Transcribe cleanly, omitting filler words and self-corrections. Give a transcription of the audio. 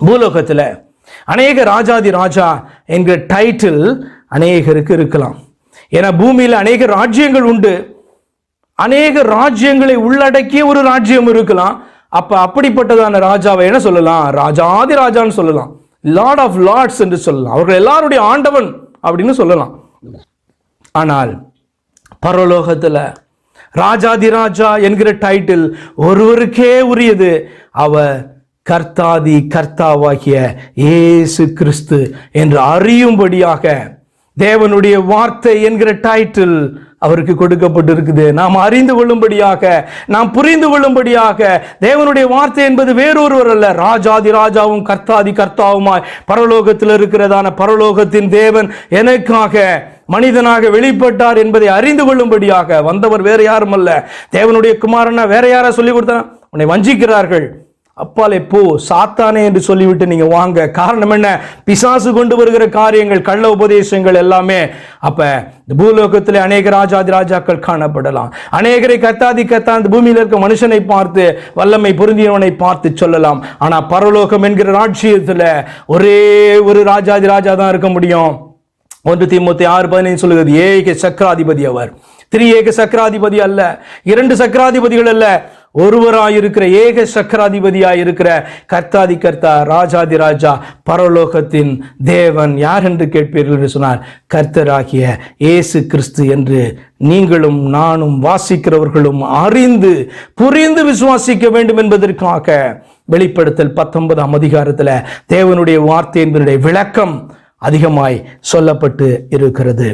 பூலோகத்தில் அநேக ராஜாதி ராஜா என்கிற டைட்டில் அநேகருக்கு இருக்கலாம். ஏன்னா பூமியில் அநேக ராஜ்யங்கள் உண்டு. அநேக ராஜ்யங்களை உள்ளடக்கிய ஒரு ராஜ்யம் இருக்கலாம். அப்ப அப்படிப்பட்டதான ராஜாவை என்ன சொல்லலாம்? ராஜாதி ராஜான்னு சொல்லலாம், லார்ட் ஆஃப் லார்ட்ஸ் என்று சொல்லலாம், அவர்கள் எல்லாருடைய ஆண்டவன் அப்படின்னு சொல்லலாம். ஆனால் பரலோகத்துல ராஜாதி ராஜா என்கிற டைட்டில் ஒருவருக்கே உரியது. அவர் கர்த்தாதி கர்த்தாவாகிய இயேசு கிறிஸ்து என்று அறியும்படியாக தேவனுடைய வார்த்தை என்கிற டைட்டில் அவருக்கு கொடுக்கப்பட்டிருக்குது. நாம் அறிந்து கொள்ளும்படியாக, நாம் புரிந்து கொள்ளும்படியாக. தேவனுடைய வார்த்தை என்பது வேறொருவர் அல்ல, ராஜாதி ராஜாவும் கர்த்தாதி கர்த்தாவுமாய் பரலோகத்தில் இருக்கிறதான பரலோகத்தின் தேவன் எனக்காக மனிதனாக வெளிப்பட்டார் என்பதை அறிந்து கொள்ளும்படியாக வந்தவர். வேற யாரும் அல்ல, தேவனுடைய குமாரனா. வேற யாரா சொல்லி கொடுத்தா? உன்னை வஞ்சிக்கிறார்கள், அப்பாலே போ சாத்தானே என்று சொல்லிவிட்டு நீங்க வாங்க. காரணம் என்ன? பிசாசு கொண்டு வருகிற காரியங்கள், கள்ள உபதேசங்கள் எல்லாமே. அப்ப இந்த பூலோகத்திலே அநேக ராஜாதி ராஜாக்கள் காணப்படலாம். அநேகரை கர்த்தாதி கர்த்தா இந்த பூமியில் இருக்க மனுஷனை பார்த்து, வல்லமை பொருந்தியவனை பார்த்து சொல்லலாம். ஆனா பரலோகம் என்கிற ராஜ்யத்துல ஒரே ஒரு ராஜாதி ராஜா தான் இருக்க முடியும். 1 தீமோத்தேயு 6:15 சொல்லுகிறது, ஏக சக்கராதிபதி அவர். 3 ஏக சக்கராதிபதி அல்ல, 2 சக்கராதிபதிகள் அல்ல, ஒருவராயிருக்கிற ஏக சக்கராதிபதியாயிருக்கிற கர்த்தாதி கர்த்தா ராஜாதி ராஜா பரலோகத்தின் தேவன் யார் என்று கேட்பீர்கள் என்று சொன்னார். கர்த்தராகிய இயேசு கிறிஸ்து என்று நீங்களும் நானும் வாசிக்கிறவர்களும் அறிந்து புரிந்து விசுவாசிக்க வேண்டும் என்பதற்காக வெளிப்படுத்தல் 19ஆம் அதிகாரத்தில் தேவனுடைய வார்த்தை என்பதனுடைய விளக்கம் அதிகமாய் சொல்லப்பட்டு இருக்கிறது.